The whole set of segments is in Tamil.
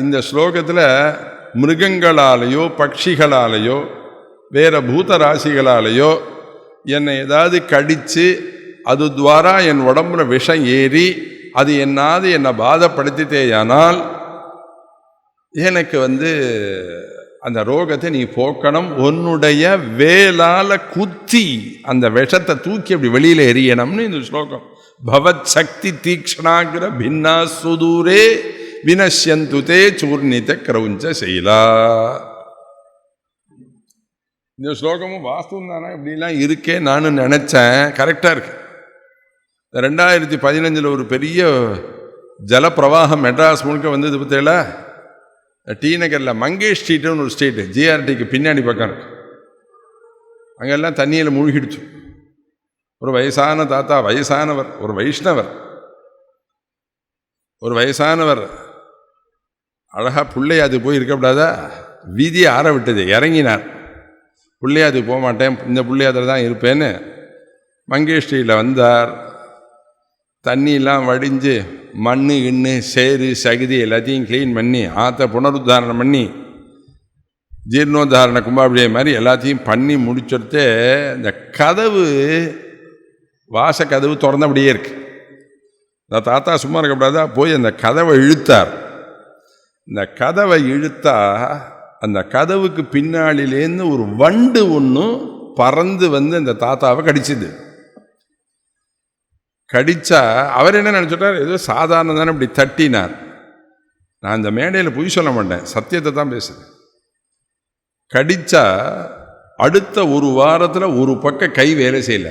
இந்த ஸ்லோகத்தில் மிருகங்களாலேயோ பட்சிகளாலேயோ வேற பூத ராசிகளாலேயோ என்னை ஏதாவது கடித்து அது துவாரா என் உடம்புல விஷம் ஏறி அது என்னை பாதப்படுத்திட்டேயானால் எனக்கு அந்த ரோகத்தை நீ போக்கணும், உன்னுடைய வேலால குத்தி அந்த விஷத்தை தூக்கி அப்படி வெளியில எறியணும்னு இந்த ஸ்லோகம். பவத் சக்தி தீக்ஷணாகிர பின்னா சுதூரே வினஷ்யந்துதே சூர்ணித கிரௌஞ்ச செயலா. இந்த ஸ்லோகமும் வாஸ்தவம் தானே, இப்படிலாம் இருக்கே நானும் நினைச்சேன். கரெக்டா இருக்கு. 2015 ஒரு பெரிய ஜலப்பிரவாகம் மெட்ராஸ் முழுக்க வந்தது பத்தியில. டி நகரில் மங்கேஷ் ஸ்ட்ரீட்டுன்னு ஒரு ஸ்ட்ரீட்டு, ஜிஆர்டிக்கு பின்னாடி பக்கம் இருக்கு. அங்கெல்லாம் தண்ணியில் மூழ்கிடுச்சு. ஒரு வயசான தாத்தா, வயசானவர், ஒரு வைஷ்ணவர், ஒரு வயசானவர் அழகா பிள்ளையாதுக்கு போய் இருக்கக்கூடாதா, வீதியை ஆற விட்டது, இறங்கினார். பிள்ளையாதுக்கு போக மாட்டேன், இந்த பிள்ளையாதில் தான் இருப்பேன்னு மங்கேஷ் ஸ்ட்ரீட்டில் வந்தார். தண்ணியெல்லாம் வடிஞ்சு மண்ணு கிண்ணு சேரு சகுதி எல்லாத்தையும் க்ளீன் பண்ணி ஆற்ற புனருத்தாரணம் பண்ணி ஜீர்ணோத்தாரண கும்பாபிஷேகம் மாதிரி எல்லாத்தையும் பண்ணி முடிச்சுட்டு இந்த கதவு வாசக்கதவு திறந்தபடியே இருக்கு. இந்த தாத்தா சும்மா இருக்கக்கூடாதா, போய் அந்த கதவை இழுத்தார். இந்த கதவை இழுத்தா அந்த கதவுக்கு பின்னாளிலேருந்து ஒரு வண்டு ஒன்று பறந்து அந்த தாத்தாவை கடிச்சுது. கடிச்சா அவர் என்ன நினச்சிட்டார், ஏதோ சாதாரண தானே இப்படி தட்டினார். நான் இந்த மேடையில் பொய் சொல்ல மாட்டேன், சத்தியத்தை தான் பேசுகிறேன். கடிச்சா அடுத்த ஒரு வாரத்தில் ஒரு பக்கம் கை வேலை செய்யல,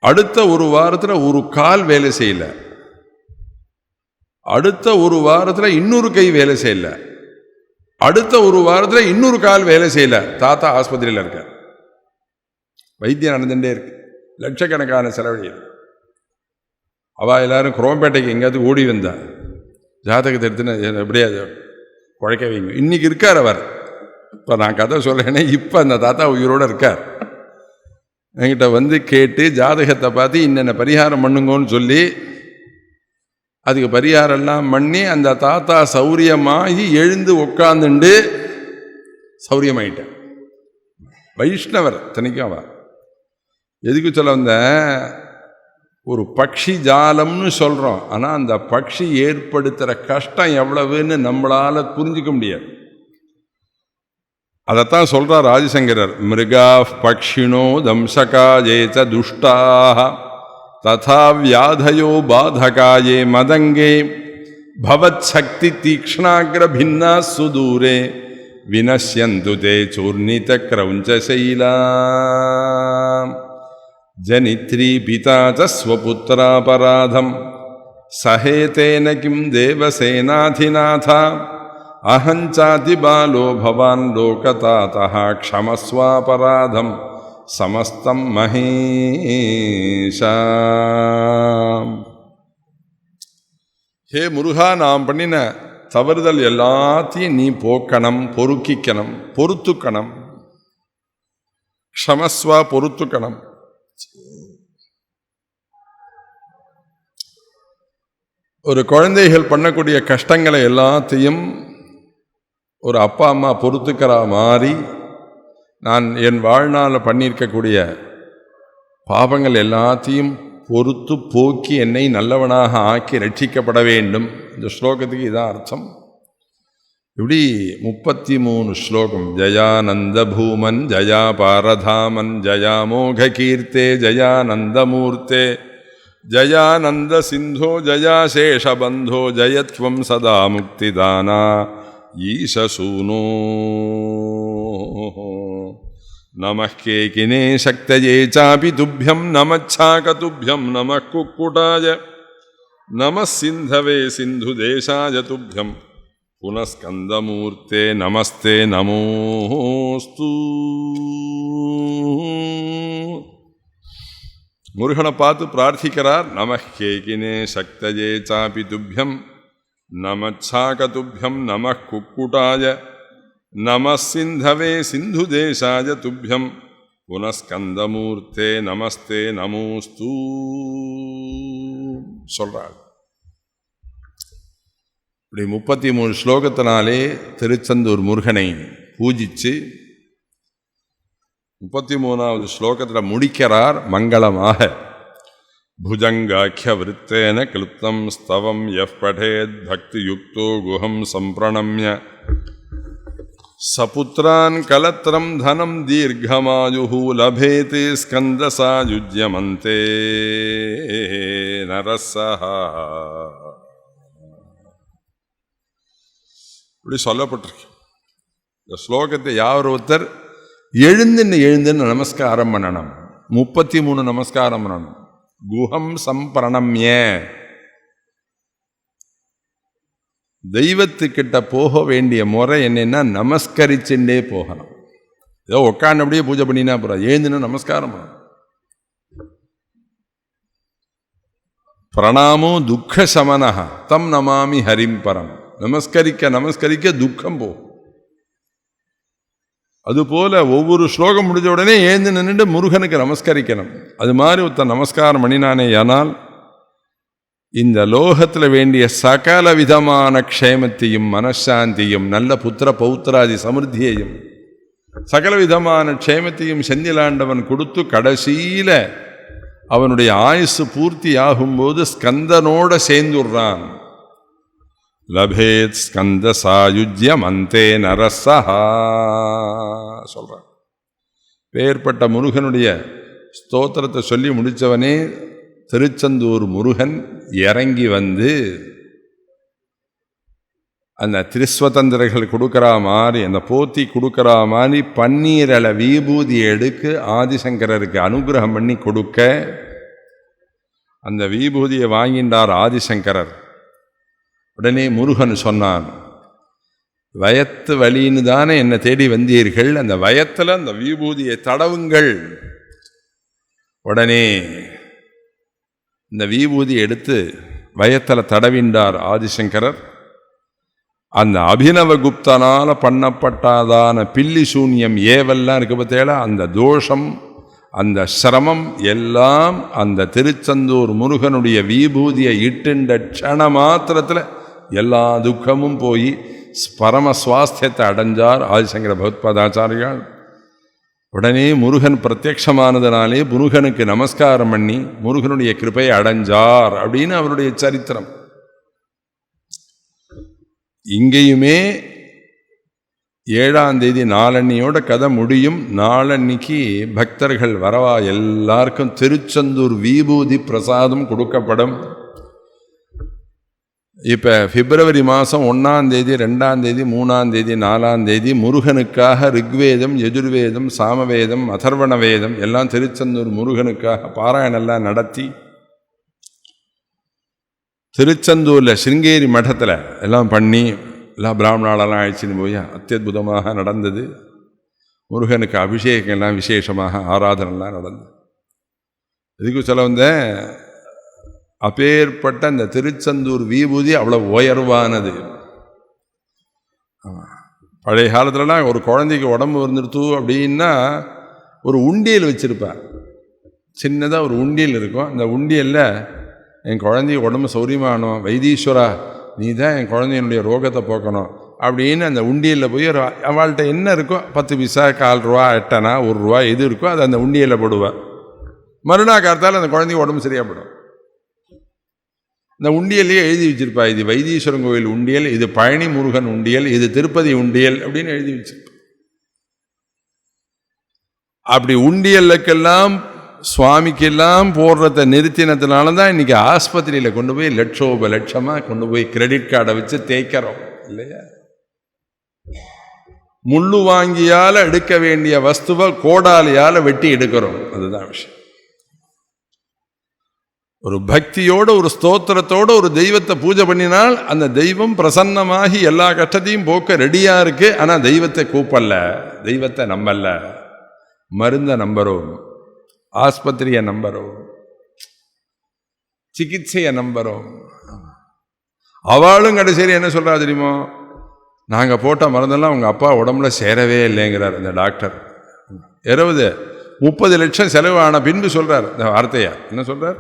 அடுத்த ஒரு வாரத்தில் ஒரு கால் வேலை செய்யல, அடுத்த ஒரு வாரத்தில் இன்னொரு கை வேலை செய்யல, அடுத்த ஒரு வாரத்தில் இன்னொரு கால் வேலை செய்யல. தாத்தா ஆஸ்பத்திரியில் இருக்கார். வைத்தியம் நடந்துட்டே இருக்கு, லட்சக்கணக்கான செலவழியது. அவள் எல்லாரும் குரோம்பேட்டைக்கு எங்கேயாவது ஓடி வந்தா, ஜாதகத்தை எடுத்துன்னு எப்படியாவது குழைக்க வைங்க. இன்னைக்கு இருக்கார் அவர். இப்போ நான் கதை சொல்கிறேனே, இப்போ அந்த தாத்தா உயிரோடு இருக்கார். என்கிட்ட கேட்டு ஜாதகத்தை பார்த்து இன்னென்ன பரிகாரம் பண்ணுங்கன்னு சொல்லி அதுக்கு பரிகாரம்லாம் பண்ணி அந்த தாத்தா சௌரியமாகி எழுந்து உட்காந்துண்டு சௌரியமாயிட்டேன். வைஷ்ணவர் தனிக்கும் அவ. எதுக்கு சொல்ல வந்தேன், ஒரு பக்ஷி ஜாலம்னு சொல்கிறோம், ஆனால் அந்த பக்ஷி ஏற்படுத்துகிற கஷ்டம் எவ்வளவுன்னு நம்மளால் புரிஞ்சிக்க முடியாது. அதைத்தான் சொல்கிறார் ஆதிசங்கரர். மிருகா பக்ஷிணோ தம்சகாயேச்ச துஷ்டாः ததா வியாதயோ பாதகாயே மதங்கே பவத் சக்தி தீக்ஷ்ணாக்ர பின்னா சுதூரே வினஷ்யந்து தே சூர்ணித கிரௌஞ்ச சைலா. ஜனித்ரி பிதா ச ஸ்வபுத்ராபராதம் சஹேதேன கிம் தேவசேனாதிநாத அஹஞ்சாதி பாலோ பவான் லோகதாதः க்ஷமஸ்வாபராதம் சமஸ்தம் மகேஷா. ஹே முருகா, நாம் பண்ணின தவறுதல் எல்லாத்தையும் நீ போக்கணும், பொறுக்கிக்கணும், பொறுத்துக்கணும். க்ஷமஸ்வா, பொறுத்துக்கணும். ஒரு குழந்தைகள் பண்ணக்கூடிய கஷ்டங்களை எல்லாத்தையும் ஒரு அப்பா அம்மா பொறுத்துக்கிற மாதிரி நான் என் வாழ்நாளில் பண்ணியிருக்கக்கூடிய பாவங்கள் எல்லாத்தையும் பொறுத்து போக்கி என்னை நல்லவனாக ஆக்கி ரட்சிக்கப்பட வேண்டும். இந்த ஸ்லோகத்துக்கு இதான் அர்த்தம். இப்படி 33 ஸ்லோகம். ஜயானந்த பூமன் ஜயா பாரதாமன் ஜயா மோக கீர்த்தே ஜயானந்தமூர்த்தே ஜயானந்த சிந்தோ ஜயா சேஷபந்தோ ஜயத்வம் சதா முக்திதானா ஈசசூனோ. நமः கேகினே சக்தயே சாபி துப்யம் நமச்சாகதுப்யம் நமः குக்குடாய நமः சிந்தவே சிந்து தேசாய துப்யம் புனஸ்கந்தமூர்த்தே நமஸ்தே நமோஸ்து. முருகனை பார்த்து பிரார்த்திக்கிறார். நமः கேகினே சக்தயே சாபி துப்யம் நமச்சாகதுப்யம் நமः குக்குடாய நமः சிந்தவே சிந்து தேசாய துப்யம் புனஸ்கந்தமூர்த்தே நமஸ்தே நமோஸ்து சொல்றார். இப்படி 33 ஸ்லோகத்தினாலே திருச்செந்தூர் முருகனை பூஜிச்சு 33வது ஸ்லோகத்தில் முடிக்கிறார் மங்களமாக. புஜங்காக்கிய விருத்தேன கிளுப்தம் ஸ்தவம் யஃப் படேத் பக்தி யுக்தோ குஹம் சம்பிரணம்ய சபுத்ரான் கலத்ரம் தனம் தீர்க்கமாயுஹு லபேதி ஸ்கந்தசாயுஜ்யமந்தே நரஸஹா. இப்படி சொல்லப்பட்டிருக்கு. இந்த ஸ்லோகத்தை யார் ஒருத்தர் எழுந்துன்னு நமஸ்காரம் பண்ணணும். 33 நமஸ்காரம் பண்ணணும். குஹம் சம்பிரணம்ய, தெய்வத்துக்கிட்ட போக வேண்டிய முறை என்னன்னா நமஸ்கரிச்சுட்டே போகணும். ஏதோ உட்காண்டபடியே பூஜை பண்ணினா போகிறோம், எழுந்துன்னு நமஸ்காரம் பண்ணணும். பிரணாமோ துக்க சமனஹ தம் நமாமி ஹரிம் பரம். நமஸ்கரிக்க துக்கம் போகும். அதுபோல ஒவ்வொரு ஸ்லோகம் முடிஞ்ச உடனே எழுந்து நின்றுட்டு முருகனுக்கு நமஸ்கரிக்கணும். அது மாதிரி ஒருத்தன் நமஸ்காரம் பண்ணினானே ஆனால் இந்த லோகத்தில் வேண்டிய சகல விதமான க்ஷேமத்தையும் மனசாந்தியும் நல்ல புத்திர பௌத்திராதி சமிருத்தியையும் சகல விதமான க்ஷேமத்தையும் செந்திலாண்டவன் கொடுத்து கடைசியில் அவனுடைய ஆயுசு பூர்த்தி ஆகும்போது ஸ்கந்தனோட சேர்ந்துடுறான். லபேத் ஸ்கந்த சாயுஜ்யம் அந்தே நரஸஹா சொல்றான். பேர்பட்ட முருகனுடைய ஸ்தோத்திரத்தை சொல்லி முடித்தவனே திருச்செந்தூர் முருகன் இறங்கி வந்து அந்த திருஸ்வதந்திரர்கள் கொடுக்குற மாதிரி, அந்த போத்தி கொடுக்குற மாதிரி பன்னீரள விபூதி எடுக்கு ஆதிசங்கரருக்கு அனுகிரகம் பண்ணி கொடுக்க அந்த விபூதியை வாங்கின்றார் ஆதிசங்கரர். உடனே முருகன் சொன்னான், வயத்து வலின்னு தானே என்னை தேடி வந்தீர்கள், அந்த வயத்தில் அந்த விபூதியை தடவுங்கள். உடனே இந்த விபூதி எடுத்து வயத்தில் தடவின்றார் ஆதிசங்கரர். அந்த அபினவகுப்தனால் பண்ணப்பட்டதான பில்லி சூன்யம் ஏவெல்லாம் இருக்கு பார்த்தேல, அந்த தோஷம் அந்த சிரமம் எல்லாம் அந்த திருச்செந்தூர் முருகனுடைய விபூதியை இட்டுண்ட க்ஷண மாத்திரத்தில் எல்லா துக்கமும் போய் பரம சுவாஸ்தியத்தை அடைஞ்சார் ஆதிசங்கர பகவத்பாதாச்சாரியால். உடனே முருகன் பிரத்யக்ஷமானதுனாலே முருகனுக்கு நமஸ்காரம் பண்ணி முருகனுடைய கிருபையை அடைஞ்சார் அப்படின்னு அவருடைய சரித்திரம். இங்கேயுமே 7ஆம் தேதி நாளன்னியோட கதை முடியும். நாளன்னிக்கு பக்தர்கள் வரவா எல்லாருக்கும் திருச்செந்தூர் விபூதி பிரசாதம் கொடுக்கப்படும். இப்போ பிப்ரவரி மாதம் 1ஆம் தேதி 2ஆம் தேதி 3ஆம் தேதி 4ஆம் தேதி முருகனுக்காக ரிக்வேதம் யஜுர்வேதம் சாமவேதம் அதர்வண வேதம் எல்லாம் திருச்செந்தூர் முருகனுக்காக பாராயணெல்லாம் நடத்தி திருச்செந்தூரில் சிருங்கேரி மடத்தில் எல்லாம் பண்ணி எல்லாம் பிராமணாலெல்லாம் அழைச்சின்னு போய் அத்தியுதமாக நடந்தது. முருகனுக்கு அபிஷேகம்லாம் விசேஷமாக ஆராதனைலாம் நடந்தது. இதுக்கு சொல்ல வந்த அப்பேற்பட்ட அந்த திருச்செந்தூர் விபூதி அவ்வளோ உயர்வானது. பழைய காலத்துலலாம் ஒரு குழந்தைக்கு உடம்பு வந்துடுத்து அப்படின்னா ஒரு உண்டியல் வச்சுருப்பேன். சின்னதாக ஒரு உண்டியல் இருக்கும். அந்த உண்டியலில் என் குழந்தைய உடம்பு சௌரியமானோம், வைத்தீஸ்வரா நீ தான் என் குழந்தையினுடைய ரோகத்தை போக்கணும் அப்படின்னு அந்த உண்டியலில் போய் அவள்கிட்ட என்ன இருக்கோ 10 பைசா 1/4 ரூபா 8 அணா 1 ரூபா எது இருக்கோ அதை அந்த உண்டியலில் போடுவேன். மறுநாள் காலத்தால் அந்த குழந்தைக்கு உடம்பு சரியாக போடும். இந்த உண்டியல்லையே எழுதி வச்சிருப்பா, இது வைத்தீஸ்வரன் கோவில் உண்டியல், இது பழனி முருகன் உண்டியல், இது திருப்பதி உண்டியல் அப்படின்னு எழுதி வச்சிருப்பா. அப்படி உண்டியலுக்கெல்லாம் சுவாமிக்கெல்லாம் போடுறத நிறுத்தினதுனால தான் இன்றைக்கி ஆஸ்பத்திரியில் கொண்டு போய் லட்சமாக கொண்டு போய் கிரெடிட் கார்டை வச்சு தேய்க்கிறோம் இல்லையா. முள்ளு வாங்கியால் எடுக்க வேண்டிய வஸ்துவை கோடாலியால் வெட்டி எடுக்கிறோம். அதுதான் விஷயம். ஒரு பக்தியோடு ஒரு ஸ்தோத்திரத்தோடு ஒரு தெய்வத்தை பூஜை பண்ணினால் அந்த தெய்வம் பிரசன்னமாகி எல்லா கஷ்டத்தையும் போக்க ரெடியாக இருக்கு. ஆனால் தெய்வத்தை கூப்பல்ல, தெய்வத்தை நம்பல்ல, மருந்தை நம்புறோம், ஆஸ்பத்திரியை நம்புறோம், சிகிச்சையை நம்புறோம். அவளும் கடைசியில் என்ன சொல்றா தெரியுமோ, நாங்கள் போட்ட மருந்தெல்லாம் உங்கள் அப்பா உடம்புல சேரவே இல்லைங்கிறார் இந்த டாக்டர். 20-30 லட்சம் செலவு ஆன பின்பு சொல்றார் இந்த வார்த்தையா. என்ன சொல்றார்,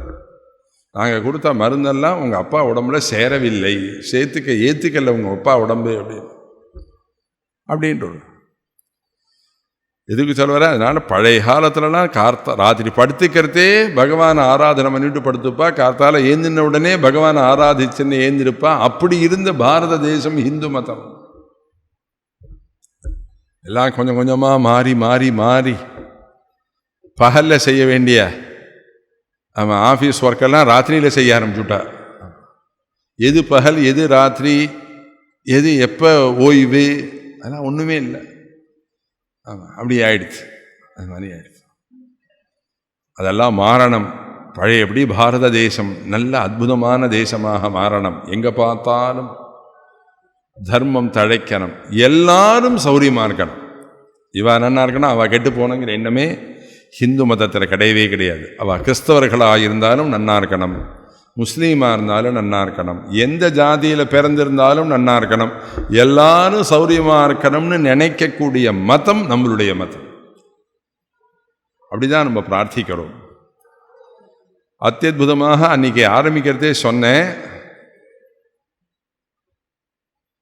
நாங்கள் கொடுத்த மருந்தெல்லாம் உங்கள் அப்பா உடம்புல சேரவில்லை, ஏற்றுக்கல உங்கள் அப்பா உடம்பு அப்படின்ற எதுக்கு சொல்லுவார. அதனால பழைய காலத்துலலாம் ராத்திரி படுத்துக்கிறதே பகவானை ஆராதனை பண்ணிட்டு படுத்துப்பா, கார்த்தால ஏந்தின உடனே பகவானை ஆராதிச்சுன்னு ஏந்திருப்பா. அப்படி இருந்த பாரத தேசம் இந்து மதம். எல்லாம் கொஞ்சம் கொஞ்சமாக மாறி மாறி மாறி பகலில் செய்ய வேண்டிய அவன் ஆஃபீஸ் ஒர்க்கெல்லாம் ராத்திரியில் செய்ய ஆரம்பிச்சுட்டா. எது பகல் எது ராத்திரி எது எப்போ ஓய்வு அதெல்லாம் ஒன்றுமே இல்லை. ஆமாம், அப்படி ஆயிடுச்சு. அது மாதிரி ஆயிடுச்சு. அதெல்லாம் மாறணும். பழைய எப்படி பாரத தேசம் நல்ல அற்புதமான தேசமாக மாறணும். எங்கே பார்த்தாலும் தர்மம் தழைக்கணும், எல்லாரும் சௌரியமாக இருக்கணும். இவ நன்னா இருக்கணும் அவள் கெட்டு போனங்கிற எண்ணமே ஹிந்து மதத்தில் கிடையவே கிடையாது. அவள் கிறிஸ்தவர்களாக இருந்தாலும் நன்னா இருக்கணும், முஸ்லீமாக இருந்தாலும் நன்னா இருக்கணும், எந்த ஜாதியில் பிறந்திருந்தாலும் நன்னா இருக்கணும், எல்லாரும் சௌரியமாக இருக்கணும்னு நினைக்கக்கூடிய மதம் நம்மளுடைய மதம். அப்படிதான் நம்ம பிரார்த்திக்கிறோம். அத்தியுதமாக அன்னைக்கு ஆரம்பிக்கிறதே சொன்னேன்.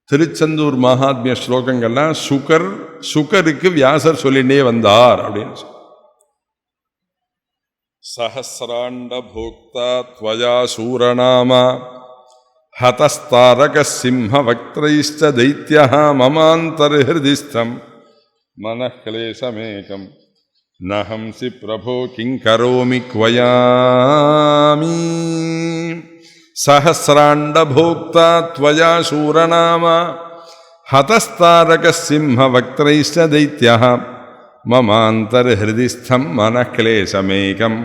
திருச்செந்தூர் மகாத்மிய ஸ்லோகங்கள்லாம் சுகருக்கு வியாசர் சொல்லிட்டே வந்தார் அப்படின்னு. சஹஸ்ராண்ட போக்தா த்வயா சூரநாமா ஹதஸ்தாரக சிம்ம வக்த்ரைஷ்ட தைத்யஹ மமாந்தர்ஹிருதிஸ்தம் மனக்லேசமேகம் நஹம்சி பிரபோ கிங்கரோமி க்வயாமி. சஹஸ்ராண்ட போக்தா த்வயா சூரநாமா ஹதஸ்தாரக சிம்ம வக்த்ரைஷ்ட தைத்யஹ மமாந்தர்ஹிருதிஸ்தம் மனக்லேசமேகம்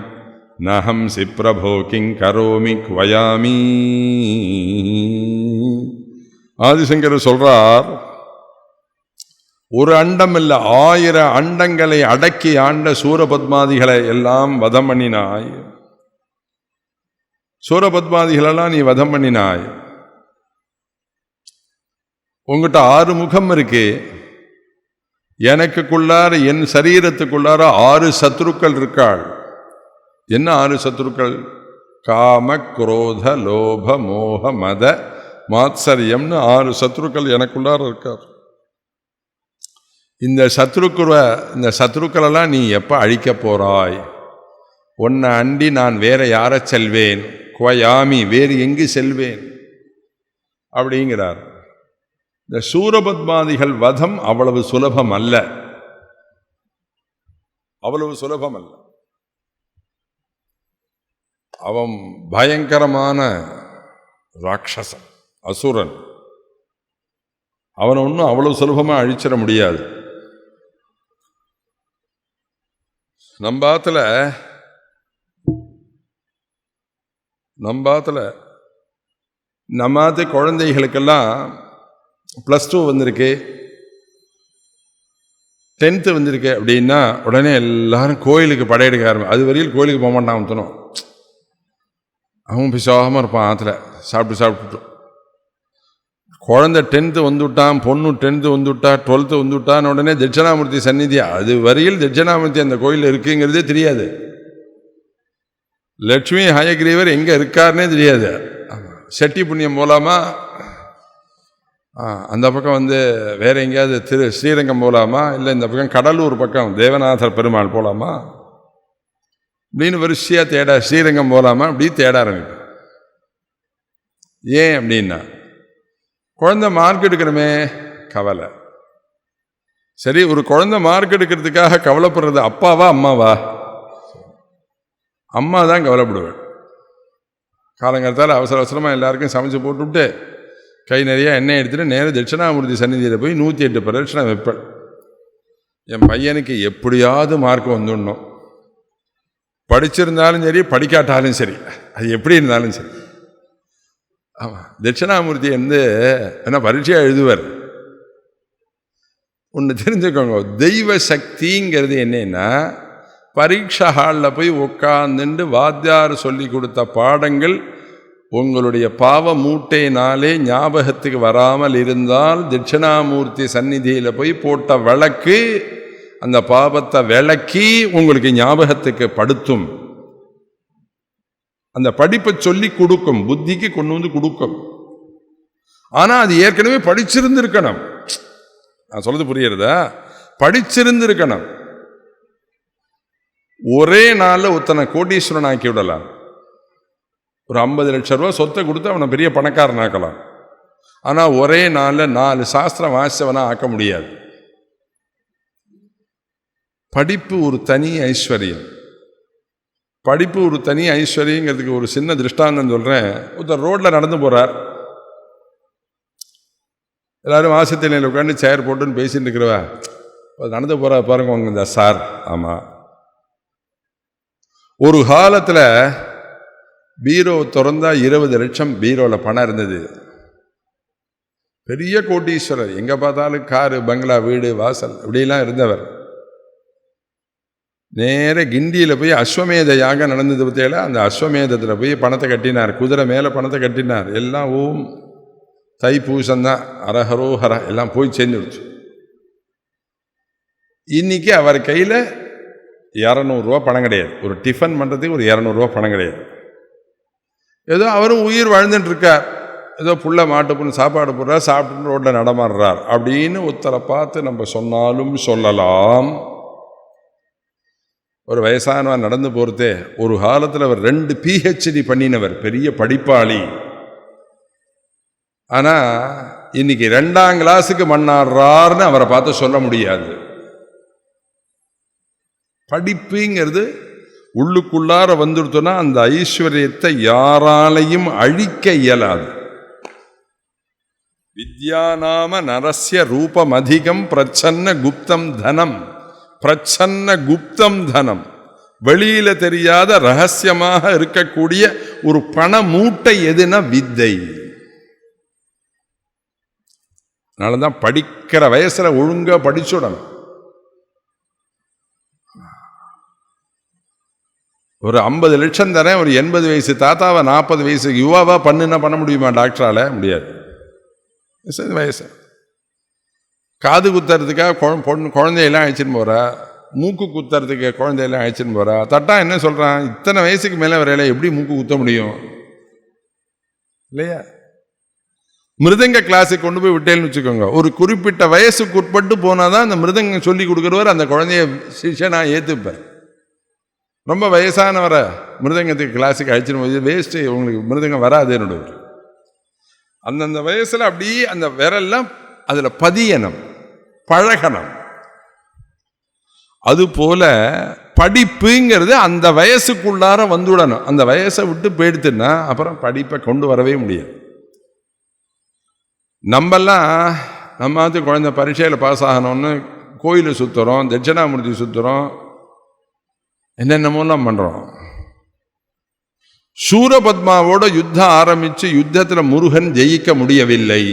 நஹம்சி பிரபோ கிங்கரோமி க்வயாமி. ஆதிசங்கர் சொல்றார், ஒரு அண்டம் இல்லை 1000 அண்டங்களை அடக்கி ஆண்ட சூரபத்மாதிகளை எல்லாம் வதம் பண்ணினாய். சூரபத்மாதிகளெல்லாம் நீ வதம் பண்ணினாய். உங்ககிட்ட 6 முகம் இருக்கு. எனக்குள்ளார என் சரீரத்துக்குள்ளார 6 சத்ருக்கள் இருக்காள். என்ன 6 சத்ருக்கள்? காம குரோத லோப மோக மத மாத்சரியம்னு 6 சத்ருக்கள் எனக்குள்ளார இருக்கார். இந்த சத்ருக்களெல்லாம் நீ எப்போ அழிக்க போறாய்? உன்னை அண்டி நான் வேற யாரை செல்வேன்? குவயாமி, வேறு எங்கு செல்வேன் அப்படிங்கிறார். இந்த சூரபத்மாதிகள் வதம் அவ்வளவு சுலபம் அல்ல, அவ்வளவு சுலபம் அல்ல. அவன் பயங்கரமான ராட்சசன், அசுரன். அவனை ஒன்றும் அவ்வளவு சுலபமாக அழிச்சிட முடியாது. நம்பாத்துல நம்மாத்து குழந்தைகளுக்கெல்லாம் +2 வந்திருக்கு, 10th வந்திருக்கு அப்படின்னா உடனே எல்லாரும் கோயிலுக்கு படையெடுக்க ஆரம்பி. அது வரையில் கோயிலுக்கு போக மாட்டான். அவன் அவன் பிசாமல் இருப்பான், ஆற்றுல சாப்பிட்டு. குழந்தை 10th வந்துவிட்டான், பொண்ணு 10th வந்துவிட்டா, 12th வந்துவிட்டான்னு உடனே தட்சிணாமூர்த்தி சந்நிதி. அது வரையில் தட்சிணாமூர்த்தி அந்த கோயிலில் இருக்குங்கிறதே தெரியாது. லட்சுமி ஹயக்ரீவர் எங்கே இருக்காருன்னே தெரியாது. செட்டி புண்ணியம் போலாமா, அந்த பக்கம் வேற எங்கேயாவது ஸ்ரீரங்கம் போகலாமா, இல்லை இந்த பக்கம் கடலூர் பக்கம் தேவநாதர் பெருமாள் போகலாமா அப்படின்னு வரிசையாக ஸ்ரீரங்கம் போகலாமா அப்படி தேட ஆரம்பிப்பேன். ஏன் அப்படின்னா குழந்தை மார்க் எடுக்கணுமே கவலை. சரி, ஒரு குழந்தை மார்க் எடுக்கிறதுக்காக கவலைப்படுறது அப்பாவா அம்மாவா? அம்மா தான் கவலைப்படுவேன். காலங்காலத்தால் அவசரமாக எல்லாருக்கும் சமைச்சு போட்டுவிட்டு கை நிறையா எண்ணெய் எடுத்துகிட்டு நேரம் தட்சிணாமூர்த்தி சந்நிதியில் போய் 108 பிரதட்சணை வைப்பேன். என் பையனுக்கு எப்படியாவது மார்க் வந்துடணும். படிச்சிருந்தாலும் சரி, படிக்காட்டாலும் சரி, அது எப்படி இருந்தாலும் சரி. ஆமாம், தட்சிணாமூர்த்தி என்ன பரீட்சையாக எழுதுவார். ஒன்று தெரிஞ்சுக்கோங்க, தெய்வ சக்திங்கிறது என்னன்னா, பரீட்சா ஹாலில் போய் உட்காந்துட்டு வாத்தியார் சொல்லி கொடுத்த பாடங்கள் உங்களுடைய பாவ மூட்டையினாலே ஞாபகத்துக்கு வராமல் இருந்தால் தட்சிணாமூர்த்தி சந்நிதியில் போய் போட்ட விளக்கு அந்த பாவத்தை விளக்கி உங்களுக்கு ஞாபகத்துக்கு படுத்தும். அந்த படிப்பை சொல்லி கொடுக்கும், புத்திக்கு கொண்டு வந்து கொடுக்கும். ஆனா அது ஏற்கனவே படிச்சிருந்திருக்கணும். நான் சொல்றது புரியுறதா? படிச்சிருந்திருக்கணும். ஒரே நாள்ல ஒருத்தனை கோடீஸ்வரன் ஆக்கி விடலாம். ஒரு 50 லட்சம் ரூபாய் சொத்தை கொடுத்து அவனை பெரிய பணக்காரன் ஆக்கலாம். ஆனா ஒரே நாள்ல 4 சாஸ்திரம் வாசிச்சவனா ஆக்க முடியாது. படிப்பு ஒரு தனி ஐஸ்வர்யம். படிப்பு ஒரு தனி ஐஸ்வர்யங்கிறதுக்கு ஒரு சின்ன திருஷ்டாந்தம் சொல்றேன். ஒருத்தர் ரோட்ல நடந்து போறார். எல்லாரும் வாசத்திலையில் உட்காந்து சேர் போட்டுன்னு பேசிட்டு இருக்கிறவா நடந்து போற பாருங்க உங்க இந்த சார். ஆமா, ஒரு காலத்துல பீரோ திறந்தா 20 லட்சம் பீரோல பணம் இருந்தது. பெரிய கோட்டீஸ்வரர், எங்க பார்த்தாலும் காரு, பங்களா, வீடு, வாசல் இப்படிலாம் இருந்தவர். நேர கிண்டியில போய் அஸ்வமேத யாகம் நடந்தது பத்தியில அந்த அஸ்வமேதத்துல போய் பணத்தை கட்டினார். குதிரை மேல பணத்தை கட்டினார். எல்லாம் ஓம் தைப்பூசந்தான், அரஹரோஹர எல்லாம் போய் சேர்ந்துடுச்சு. இன்னைக்கு அவர் கையில 200 ரூபா பணம் கிடையாது. ஒரு டிஃபன் பண்றதுக்கு ஒரு 200 ரூபா பணம் கிடையாது. ஏதோ அவரும் உயிர் வாழ்ந்துட்டு இருக்கார். ஏதோ புள்ள மாட்டுப்புன்னு சாப்பாடு போடுறார், சாப்பிட்டு ரோட்ல நடமாடுறார் அப்படின்னு ஒருத்தரை பார்த்து நம்ம சொன்னாலும் சொல்லலாம். ஒரு வயசானவர் நடந்து போறதே, ஒரு காலத்தில் அவர் 2 PhD பண்ணினவர், பெரிய படிப்பாளி. ஆனா இன்னைக்கு 2ஆம் கிளாஸுக்கு மண்ணாடுறார்னு அவரை பார்த்து சொல்ல முடியாது. படிப்புங்கிறது உள்ளுக்குள்ளார வந்துடுத்தோன்னா அந்த ஐஸ்வர்யத்தை யாராலையும் அழிக்க இயலாது. வித்யாநாம நரஸ்ய ரூபம் அதிகம் பிரச்சன்ன குப்தம் தனம். பிரச்சன்ன குப்தம் தனம், வெளியில தெரியாத ரகசியமாக இருக்கக்கூடிய ஒரு பண மூட்டை எதுனா வித்தை. அதனாலதான் படிக்கிற வயசுல ஒழுங்கா படிச்சுடணும். ஒரு 50 லட்சம் தரேன், ஒரு 80 வயசு தாத்தாவை 40 வயசு யுவாவா பண்ணுன்னா பண்ண முடியுமா? டாக்டரால முடியாது. வயசு காது குத்துறதுக்காக குழந்தையெல்லாம் அழைச்சின்னு போறா, மூக்கு குத்துறதுக்கு குழந்தையெல்லாம் அழைச்சின்னு போறா. தட்டா என்ன சொல்றான், இத்தனை வயசுக்கு மேல வரையில எப்படி மூக்கு குத்த முடியும் இல்லையா? மிருதங்க கிளாஸுக்கு கொண்டு போய் விட்டேன்னு வச்சுக்கோங்க, ஒரு குறிப்பிட்ட வயசுக்கு உட்பட்டு போனாதான் அந்த மிருதங்கம் சொல்லி கொடுக்குறவர் அந்த குழந்தைய சிஷ்யனா ஏத்துப்பார். ரொம்ப வயசானவரை மிருதங்கத்துக்கு கிளாஸுக்கு அழைச்சின்னு போய் வேஸ்ட், உங்களுக்கு மிருதங்கம் வராதுன்னு அந்தந்த வயசுல அப்படியே அந்த விரல்லாம் அதுல பதியனம், பழகணும். அது போல படிப்புங்கிறது அந்த வயசுக்குள்ளார வந்துடணும். அந்த வயசை விட்டு போயிடுத்துன்னா அப்புறம் படிப்பை கொண்டு வரவே முடியாது. நம்மாத்து குழந்தை பரீட்சையில் பாஸ் ஆகணும்னு கோயிலை சுத்துறோம், தட்சிணாமூர்த்தி சுத்துறோம், என்னென்னமோலாம் பண்றோம். சூரபத்மாவோட யுத்தம் ஆரம்பிச்சு யுத்தத்துல முருகன் ஜெயிக்க முடியவில்லை.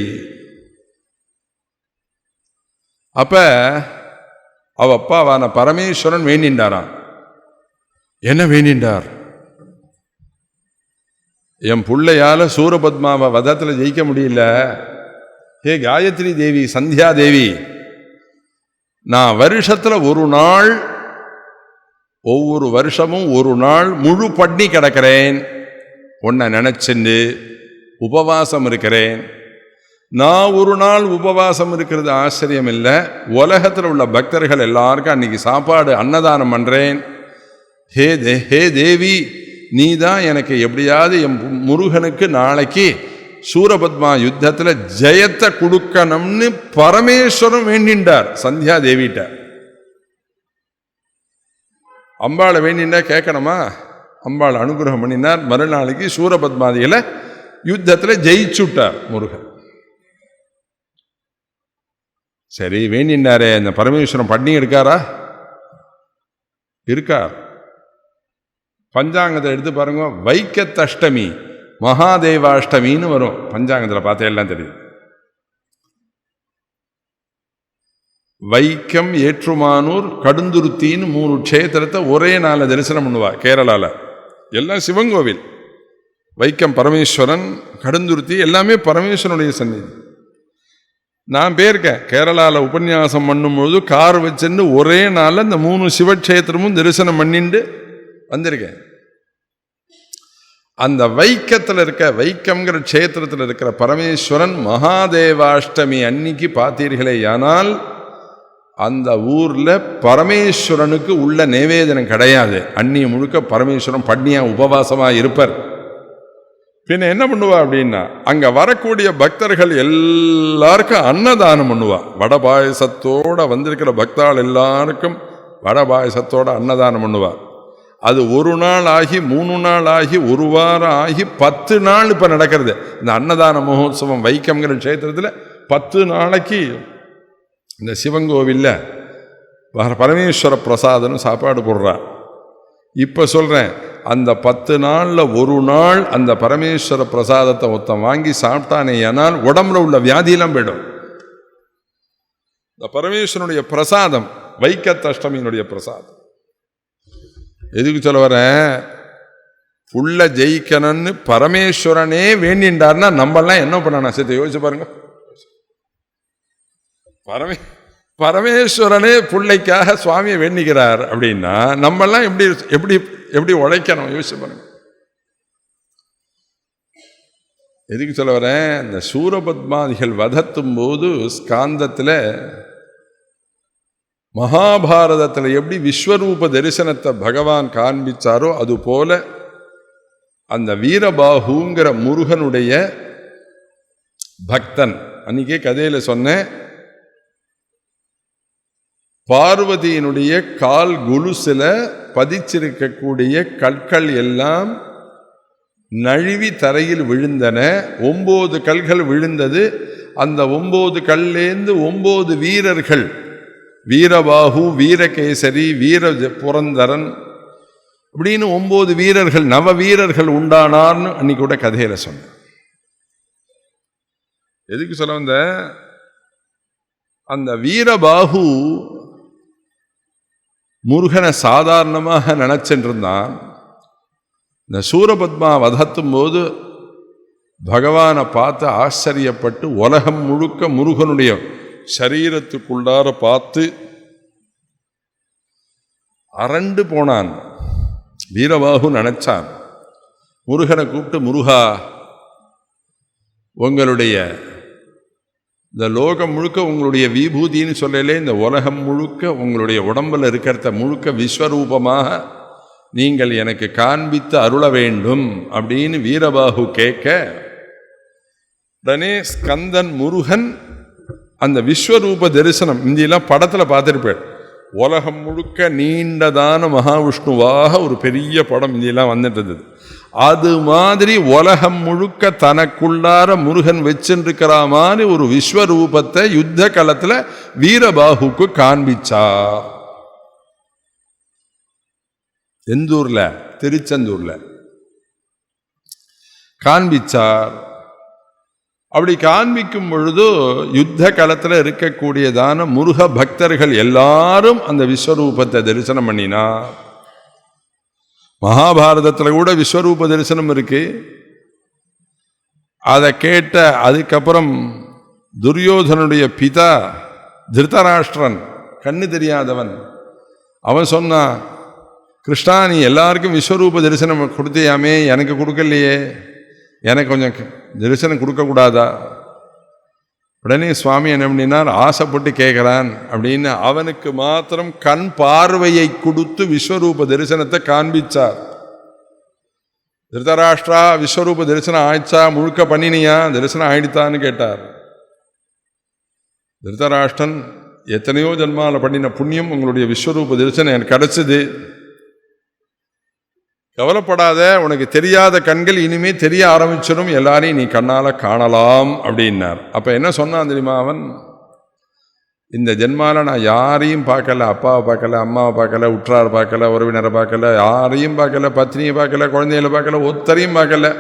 அப்ப அவ அப்பாவான பரமேஸ்வரன் வேண்டின்றாராம். என்ன வேண்டின்றார்? என் பிள்ளையால சூரபத்மாவை வதத்துல ஜெயிக்க முடியல. ஹே காயத்ரி தேவி, சந்தியா தேவி, நான் வருஷத்துல ஒரு நாள், ஒவ்வொரு வருஷமும் ஒரு நாள் முழு பட்னி கிடக்கிறேன், உன்னை நினைச்சுண்டு உபவாசம் இருக்கிறேன். நான் ஒரு நாள் உபவாசம் இருக்கிறது ஆச்சரியம் இல்லை. உலகத்தில் உள்ள பக்தர்கள் எல்லாருக்கும் அன்னைக்கு சாப்பாடு அன்னதானம் பண்றேன். ஹே தேவி, நீ தான் எனக்கு எப்படியாவது என் முருகனுக்கு நாளைக்கு சூரபத்மா யுத்தத்தில் ஜெயத்தை கொடுக்கணும்னு பரமேஸ்வரன் வேண்டின்றார் சந்தியா தேவிட்ட. அம்பாளை வேண்டினா கேட்கணுமா? அம்பாள் அனுகிரகம் பண்ணினார். மறுநாளைக்கு சூரபத்மாதியில யுத்தத்தில் ஜெயிச்சுட்டார் முருகன். சரி, வேண்டினாரே, இந்த பரமேஸ்வரன் பட்னி இருக்காரா? இருக்கார். பஞ்சாங்கத்தை எடுத்து பாருங்க, வைக்கத்தஷ்டமி மகாதேவாஷ்டமின்னு வரும். பஞ்சாங்கத்தில் பார்த்தா எல்லாம் தெரியும். வைக்கம், ஏற்றுமானூர், கடுந்துருத்தின்னு 3 க்ஷேத்திரத்தை ஒரே நாளில் தரிசனம் பண்ணுவா கேரளால. எல்லாம் சிவன் கோவில். வைக்கம் பரமேஸ்வரன், கடுந்துருத்தி எல்லாமே பரமேஸ்வரனுடைய சந்நிதி. நான் போயிருக்கேன் கேரளாவில் உபன்யாசம் பண்ணும்பொழுது கார் வச்சுன்னு ஒரே நாளில் இந்த 3 சிவக்ஷேத்திரமும் தரிசனம் பண்ணிட்டு வந்திருக்கேன். அந்த வைக்கத்தில் இருக்க வைக்கம்ங்கிற க்ஷேத்திரத்தில் இருக்கிற பரமேஸ்வரன் மகாதேவாஷ்டமி அன்னைக்கு பார்த்தீர்களே ஆனால் அந்த ஊரில் பரமேஸ்வரனுக்கு உள்ள நிவேதனம் கிடையாது. அன்னிய முழுக்க பரமேஸ்வரன் பட்னியா உபவாசமாக இருப்பார். பின்ன என்ன பண்ணுவா அப்படின்னா, அங்கே வரக்கூடிய பக்தர்கள் எல்லாருக்கும் அன்னதானம் பண்ணுவா. வட பாயசத்தோட வந்திருக்கிற பக்தாள் எல்லாருக்கும் வட பாயசத்தோட அன்னதானம் பண்ணுவா. அது 1 நாள் ஆகி 3 நாள் ஆகி 1 வாரம் ஆகி 10 நாள் இப்போ நடக்கிறது. இந்த அன்னதான மகோத்சவம் வைக்கம்ங்கிற க்ஷேத்திரத்தில் 10 நாளைக்கு இந்த சிவங்கோவிலில் பரமேஸ்வர பிரசாதம் சாப்பாடு போடுறா. இப்போ சொல்கிறேன், அந்த 10 நாளில் 1 நாள் அந்த பரமேஸ்வர பிரசாதத்தை மொத்தம் வாங்கி சாப்பிட்டானே ஆனால் உடம்புல உள்ள வியாதியெல்லாம் போயிடும். இந்த பரமேஸ்வரனுடைய பிரசாதம் வைக்கத்தஷ்டமியினுடைய பிரசாதம். எதுக்கு சொல்ல வரேன், புள்ள ஜெயிக்கணும்னு பரமேஸ்வரனே வேண்டின்றார்னா நம்மெல்லாம் என்ன பண்ண சரி யோசிச்சு பாருங்க. பரமேஸ்வரனே பிள்ளைக்காக சுவாமியை வேண்டிக்கிறார் அப்படின்னா நம்மெல்லாம் எப்படி எப்படி எப்படி உழைக்கணும் யோசிச்சு பாருங்க. எதுக்கு சொல்ல வரேன், இந்த சூரபத்மாதிகள் வதத்தும் போது ஸ்காந்தத்தில் மகாபாரதத்தில் எப்படி விஸ்வரூப தரிசனத்தை பகவான் காண்பிச்சாரோ அதுபோல அந்த வீரபாகுங்கிற முருகனுடைய பக்தன், அன்னைக்கே கதையில் சொன்னேன், பார்வதியினுடைய கால் கொலுசில் பதிச்சிருக்கக்கூடிய கற்கள் எல்லாம் நழுவி தரையில் விழுந்தன. 9 கல்கள் விழுந்தது. அந்த 9 கல்லேந்து 9 வீரர்கள், வீரபாகு, வீரகேசரி, வீர புரந்தரன் அப்படின்னு 9 வீரர்கள், நவ வீரர்கள் உண்டானார்னு அன்னைக்கு கூட கதையில சொன்ன. எதுக்கு சொல்ல வந்த, அந்த வீரபாகு முருகனை சாதாரணமாக நினைச்சிருந்தான். இந்த சூரபத்மா வதத்தும் போது பகவானை பார்த்து ஆச்சரியப்பட்டு உலகம் முழுக்க முருகனுடைய சரீரத்துக்குள்ளார பார்த்து அரண்டு போனான். வீரபாகு நினைச்சான், முருகனை கூப்பிட்டு, முருகா, உங்களுடைய இந்த லோகம் முழுக்க உங்களுடைய விபூதின்னு சொல்லலே, இந்த உலகம் முழுக்க உங்களுடைய உடம்பில் இருக்கிறத முழுக்க விஸ்வரூபமாக நீங்கள் எனக்கு காண்பித்து அருள வேண்டும் அப்படின்னு வீரபாகு கேட்க, உடனே ஸ்கந்தன் முருகன் அந்த விஸ்வரூப தரிசனம் இந்தியெல்லாம் படத்தில் பார்த்துருப்பேன். உலகம் முழுக்க நீண்டதான மகாவிஷ்ணுவாக ஒரு பெரிய படம் இந்தியெல்லாம் வந்துட்டு இருந்தது. அது மாதிரி உலகம் முழுக்க தனக்குள்ளார முருகன் வச்சுருக்கிற மாதிரி ஒரு விஸ்வரூபத்தை யுத்த காலத்தில் வீரபாகுக்கு காண்பிச்சா. எந்த ஊர்ல? திருச்செந்தூர்ல காண்பிச்சார். அப்படி காண்பிக்கும் பொழுது யுத்த காலத்தில் இருக்கக்கூடியதான முருக பக்தர்கள் எல்லாரும் அந்த விஸ்வரூபத்தை தரிசனம் பண்ணினா. மகாபாரதத்தில் கூட விஸ்வரூப தரிசனம் இருக்கு. அதை கேட்ட அதுக்கப்புறம் துரியோதனுடைய பிதா திருதராஷ்டிரன், கண்ணு தெரியாதவன், அவன் சொன்னான், கிருஷ்ணா, நீ எல்லாருக்கும் விஸ்வரூப தரிசனம் கொடுத்தியாமே, எனக்கு கொடுக்கலையே, எனக்கு கொஞ்சம் தரிசனம் கொடுக்கக்கூடாதா? உடனே சுவாமி என்ன பண்ணினார், ஆசைப்பட்டு கேட்குறான் அப்படின்னு அவனுக்கு மாத்திரம் கண் பார்வையை கொடுத்து விஸ்வரூப தரிசனத்தை காண்பிச்சார். திருதராஷ்டிரா, விஸ்வரூப தரிசனம் ஆயிடுச்சா, முழுக்க பண்ணினியா, தரிசனம் ஆயிடுத்தான்னு கேட்டார். திருதராஷ்டிரன், எத்தனையோ ஜன்மாவில் பண்ணின புண்ணியம் உங்களுடைய விஸ்வரூப தரிசனம் எனக்கு கிடைச்சது, கவலைப்படாத, உனக்கு தெரியாத கண்கள் இனிமே தெரிய ஆரம்பிச்சிடும், எல்லாரையும் நீ கண்ணால் காணலாம் அப்படின்னார். அப்போ என்ன சொன்னான் தெரியுமா அவன், இந்த ஜென்மாவில் நான் யாரையும் பார்க்கல, அப்பாவை பார்க்கல, அம்மாவை பார்க்கல, உற்றார் பார்க்கல, உறவினரை பார்க்கல, யாரையும் பார்க்கல, பத்னியை பார்க்கல, குழந்தைகளை பார்க்கல, ஒத்தரையும் பார்க்கல.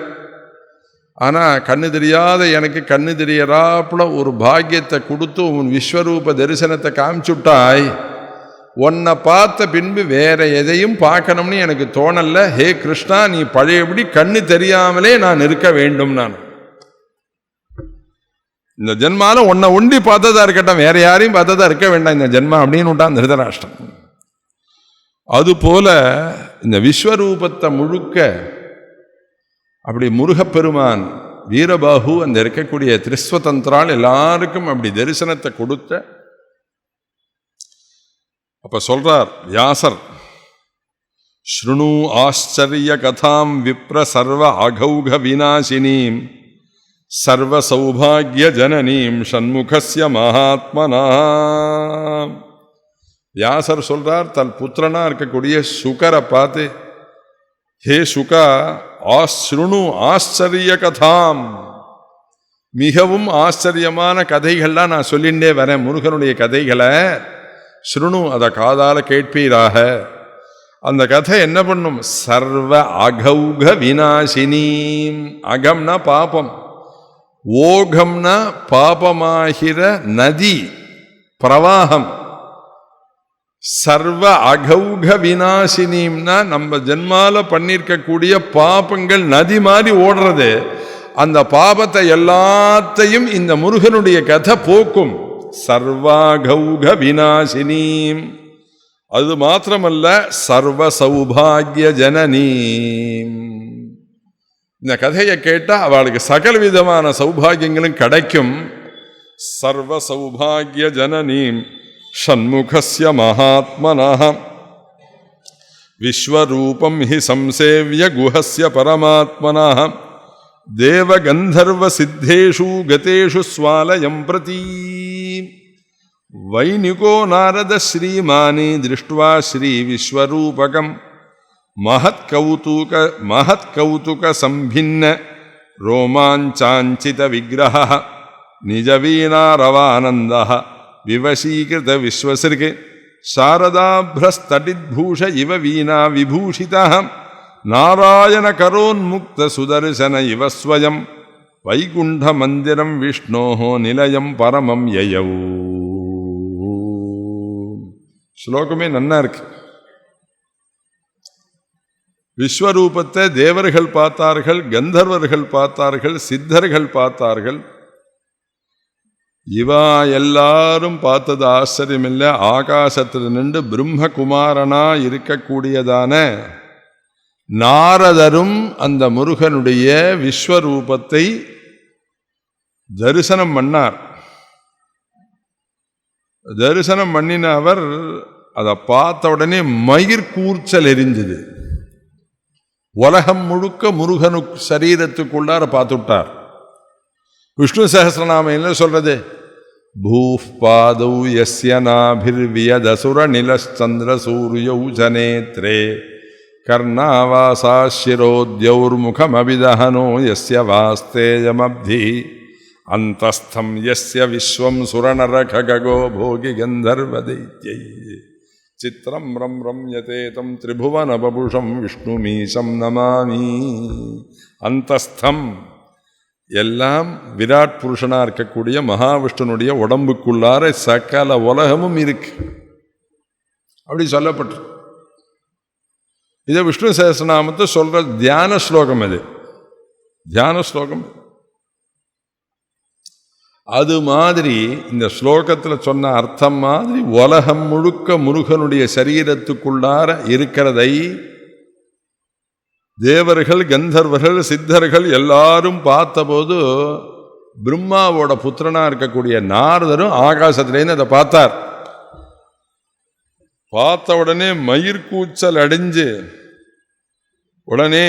ஆனால் கண்ணு தெரியாத எனக்கு கண்ணு தெரியறாப்புல ஒரு பாக்கியத்தை கொடுத்து உன் விஸ்வரூப தரிசனத்தை காமிச்சுட்டாய். உன்னை பார்த்த பின்பு வேற எதையும் பார்க்கணும்னு எனக்கு தோணல. ஹே கிருஷ்ணா, நீ பழையபடி கண்ணு தெரியாமலே நான் இருக்க வேண்டும். நான் இந்த ஜென்மால உன்னை ஒண்டி பார்த்ததா இருக்கட்டும், வேற யாரையும் பார்த்ததா இருக்க வேண்டாம் இந்த ஜென்மா அப்படின்னு விட்டான் திருதராஷ்டிரன். அதுபோல இந்த விஸ்வரூபத்தை முழுக்க அப்படி முருகப்பெருமான் வீரபாகு அந்த இருக்கக்கூடிய திரிஸ்வதந்திரால் எல்லாருக்கும் அப்படி தரிசனத்தை கொடுத்த. அப்ப சொல்றார் வியாசர், ஸ்ருணு ஆச்சரிய கதாம் விப்ர சர்வ அகௌக விநாசினீம் சர்வ சௌபாகிய ஜனனீம் ஷண்முகஸ்ய மகாத்மனா. வியாசர் சொல்றார், தன் புத்திரனா இருக்கக்கூடிய சுகரை பார்த்து, ஹே சுகா, ஸ்ருணு ஆச்சரிய கதாம், மிகவும் ஆச்சரியமான கதைகள்லாம் நான் சொல்லிண்டே வரேன், முருகனுடைய கதைகளை. ஸ்ருணு, அதை காதால கேட்பீராக. அந்த கதை என்ன பண்ணும்? சர்வ அகௌக விநாசினீம். அகம்னா பாபம், ஓகம்னா பாபமாகிற நதி பிரவாகம். சர்வ அகௌக விநாசினீம்னா நம்ம ஜென்மால பண்ணிருக்கக்கூடிய பாபங்கள் நதி மாதிரி ஓடுறது. அந்த பாபத்தை எல்லாத்தையும் இந்த முருகனுடைய கதை போக்கும். சர்வாகௌக விநாசினீம். அது மாத்திரமல்ல, சர்வ சௌபாகிய ஜனனீம். இந்த கதையை கேட்டா அவளுக்கு சகல விதமான சௌபாகியங்களும் கிடைக்கும். சர்வ சௌபாகிய ஜனனீம் ஷண்முகஸ்ய மகாத்மனஹ விஸ்வரூபம் ஹி சம்சேவ்ய குஹஸ்ய பரமாத்மனஹ தேவகந்தர்வ சித்தேஷு கதேஷு ஸ்வாலயம் பிரதி வைனிகோ நாரத ஸ்ரீமானி திருஷ்ட்வா ஸ்ரீ விஸ்வரூபகம் மஹத்கௌதுக சம்பின்ன ரோமாஞ்சாஞ்சித விக்கிரஹ நிஜவீணாரவானந்தஹ விவசீகிருத விஸ்வசிர்க் சாரதாப்ரஸ்தடித்பூஷ இவ வீணா விபூஷிதஹ நாராயண கரோன்முக்த சுதர்சன இவ ஸ்வயம் வைகுண்ட மந்திரம் விஷ்ணோஹோ நிலையம் பரமம் யயௌ. ஸ்லோகமே நன்னா இருக்கு. விஸ்வரூபத்தை தேவர்கள் பார்த்தார்கள், கந்தர்வர்கள் பார்த்தார்கள், சித்தர்கள் பார்த்தார்கள். இவா எல்லாரும் பார்த்தது ஆச்சரியமில்லை. ஆகாசத்தில் நின்று பிரம்மகுமாரனா இருக்கக்கூடியதான நாரதரும் அந்த முருகனுடைய விஸ்வரூபத்தை தரிசனம் பண்ணார். தரிசனம் பண்ணின அவர் அதை பார்த்த உடனே மயிர் கூர்ச்சல் எரிஞ்சது. உலகம் முழுக்க முருகனு சரீரத்துக்குள்ளார பார்த்துட்டார். விஷ்ணு சஹஸ்ரநாமம் என்ன சொல்றது? பூஃப் பாதௌ யஸ்ய நாபிர்வியதசுர நிலச்சந்திர சூரியௌ ஜனேத்ரே கர்ணாவாசாசிரோத்யௌர்முகமபிதஹனோ யஸ்ய வாஸ்தேயமப்தி அந்தஸ்தம் யஸ்ய விஸ்வம் சுரநரககோ போகி கந்தர்வதைத்யை சித்திரம் ரம் ரம்யதே தம் திரிபுவன பபுஷம் விஷ்ணுமீசம் நமாமி. அந்தஸ்தம் எல்லாம் விராட் புருஷனா இருக்கக்கூடிய மகாவிஷ்ணுனுடைய உடம்புக்குள்ளார சகல உலகமும் இருக்கு, அப்படி சொல்லப்பட்டு. இதை விஷ்ணு சஹஸ்ரநாமத்தை சொல்ற தியான ஸ்லோகம். அது தியான ஸ்லோகம். அது மாதிரி இந்த ஸ்லோகத்தில் சொன்ன அர்த்தம் மாதிரி உலகம் முழுக்க முருகனுடைய சரீரத்துக்குள்ளார இருக்கிறதை தேவர்கள், கந்தர்வர்கள், சித்தர்கள் எல்லாரும் பார்த்தபோது பிரம்மாவோட புத்திரனா இருக்கக்கூடிய நாரதரும் ஆகாசத்திலேருந்து அதை பார்த்தார். பார்த்த உடனே மயிர்கூச்சல் அடைஞ்சு உடனே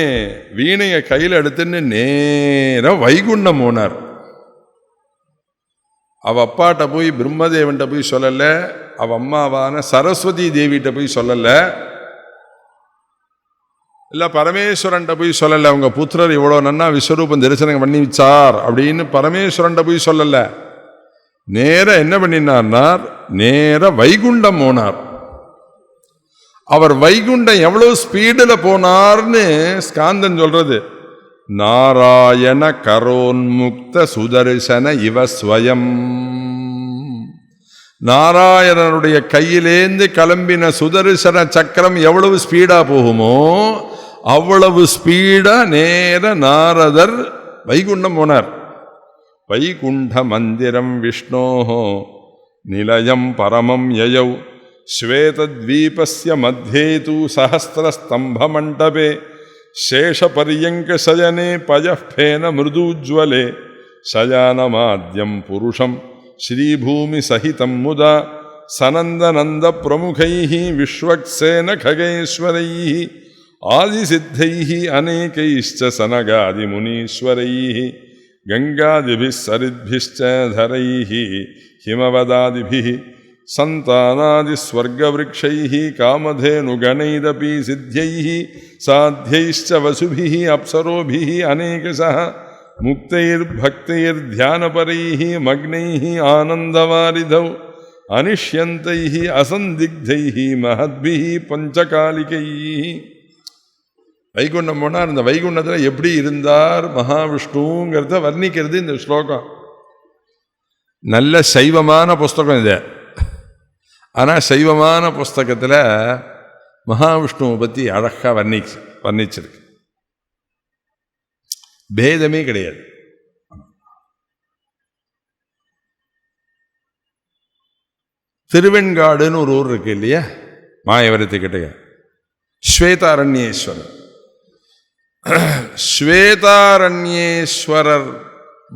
வீணையை கையில் எடுத்துன்னு நேரம் வைகுண்டம் போனார். அவ அப்பாட்ட போய் பிரம்மதேவன்கிட்ட போய் சொல்லலை, அவ அம்மாவான சரஸ்வதி தேவிகிட்ட போய் சொல்லலை, இல்லை பரமேஸ்வரன்ட்ட போய் சொல்லலை. அவங்க புத்திரர் இவ்வளோ நன்னா விஸ்வரூபம் தரிசனம் பண்ணி வச்சார் அப்படின்னு பரமேஸ்வரன்ட்ட போய் சொல்லலை. நேர என்ன பண்ணினார்னார், நேர வைகுண்டம் போனார். அவர் வைகுண்டம் எவ்வளவு ஸ்பீடில் போனார்னு ஸ்காந்தன் சொல்றது. நாராயண கரோன்முக்த சுதர்சன இவ ஸ்வயம். நாராயணனுடைய கையிலேந்து கிளம்பின சுதர்சன சக்கரம் எவ்வளவு ஸ்பீடா போகுமோ அவ்வளவு ஸ்பீடா நேர நாரதர் வைகுண்டம் போனார். வைகுண்ட மந்திரம் விஷ்ணோஹோ நிலையம் பரமம் யயௌ ஸ்வேதத்வீபஸ்ய மத்யே து சஹஸ்ரஸ்தம்ப மண்டபே சேஷபரியங்க சயனே பயஃபேன மிருதூஜ்வலே சயானமாத்யம் புருஷம் ஸ்ரீபூமி சகிதம் முதா சனந்தநந்த பிரமுகைஹி விஸ்வக்சேன ககேஸ்வரைஹி ஆதிசித்தைஹி அநேகைஷ்ச சனகாதி முனீஸ்வரைஹி கங்காதிபிஸ் சரித்பிஷ்ச தரைஹி ஹிமவதாதிபிஹி சந்தானாதி ஸ்வர்கவ்ருக்ஷைஹி காமதேனுகணைரபி சித்யைஹி சாத்யைஷ்ச வசுபிஹி அப்சரோபிஹி அநேகசஹ முக்தைர்பக்தைர்த்யானபரைஹி மக்னைஹி ஆனந்தவாரிதௌ அனிஷ்யந்தைஹி அசந்திக்தைஹி மஹத்பிஹி பஞ்சகாலிகைஹி. வைகுண்டம் போனார். இந்த வைகுண்டத்தில் எப்படி இருந்தார் மகாவிஷ்ணுங்கிறத வர்ணிக்கிறது இந்த ஸ்லோகம். நல்ல சைவமான புஸ்தகம் இது. ஆனால் சைவமான புஸ்தகத்தில் மகாவிஷ்ணுவை பற்றி அழகாக வர்ணிச்சிருக்கு. பேதமே கிடையாது. திருவெண்காடுன்னு ஒரு ஊர் இருக்கு இல்லையா, மாயவரத்துக்கிட்ட, ஸ்வேதாரண்யேஸ்வரர். ஸ்வேதாரண்யேஸ்வரர்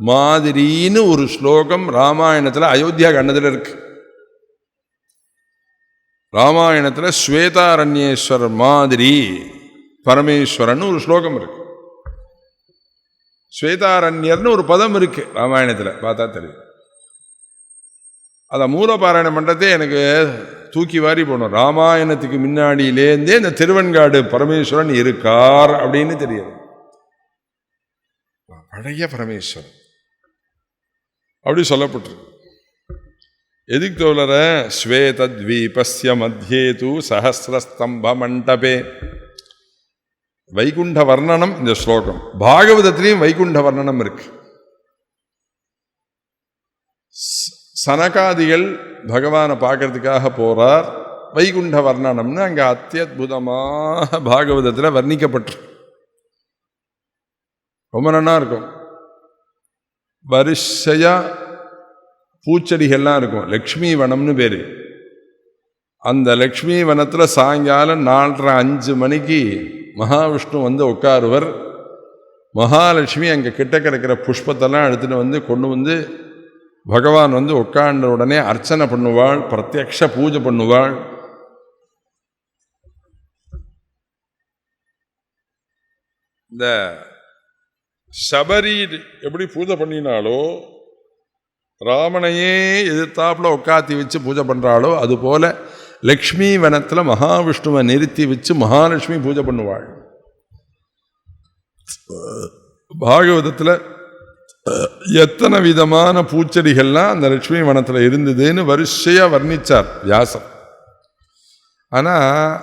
மாதிரின்னு ஒரு ஸ்லோகம் ராமாயணத்தில் அயோத்தியா கண்டத்தில் இருக்கு. ராமாயணத்தில் ஸ்வேதாரண்யேஸ்வரர் மாதிரி பரமேஸ்வரன் ஒரு ஸ்லோகம் இருக்கு. ஸ்வேதாரண்யர்னு ஒரு பதம் இருக்கு ராமாயணத்தில், பார்த்தா தெரியும். அதை மூலபாராயணம் பண்ணுறதே எனக்கு தூக்கி வாரி போகணும். ராமாயணத்துக்கு முன்னாடியிலேருந்தே இந்த திருவெண்காடு பரமேஸ்வரன் இருக்கார் அப்படின்னு தெரியுது. பழைய பரமேஸ்வரன் அப்படி சொல்லப்பட்டிருக்கு. எதுக்கு தோழர? ஸ்வேதத்வீபஸ்ய மத்தியே தூ சஹஸ்ரஸ்தம்ப மண்டபே. வைகுண்ட வர்ணனம் இந்த ஸ்லோகம். பாகவதத்திலையும் வைகுண்ட வர்ணனம் இருக்கு. சனகாதிகள் பகவானை பார்க்கறதுக்காக போறார். வைகுண்ட வர்ணனம்னு அங்கே அத்தியுதமாக பாகவதத்தில் வர்ணிக்கப்பட்டிருக்கு. ரொம்ப நல்லா இருக்கும். வரிசையா பூச்செடிகள்லாம் இருக்கும். லக்ஷ்மி வனம்னு பேர். அந்த லக்ஷ்மி வனத்தில் சாயங்காலம் 4:30-5 மணிக்கு மகாவிஷ்ணு வந்து உட்காருவர். மகாலட்சுமி அங்கே கிட்ட கிடக்கிற புஷ்பத்தெல்லாம் எடுத்துகிட்டு வந்து கொண்டு வந்து பகவான் வந்து உட்கார்ந்த உடனே அர்ச்சனை பண்ணுவாள், பிரத்யக்ஷ பூஜை பண்ணுவாள். இந்த சபரி எப்படி பூஜை பண்ணினாலோ, ராமனையே எதிர்த்தாப்புல உட்காத்தி வச்சு பூஜை பண்ணுறாளோ, அதுபோல லக்ஷ்மி வனத்தில் மகாவிஷ்ணுவை நிறுத்தி வச்சு மகாலட்சுமி பூஜை பண்ணுவாள். பாகவதத்தில் எத்தனை விதமான பூச்செடிகள்லாம் அந்த லட்சுமி வனத்தில் இருந்ததுன்னு வரிசையாக வர்ணித்தார் வியாசர். ஆனால்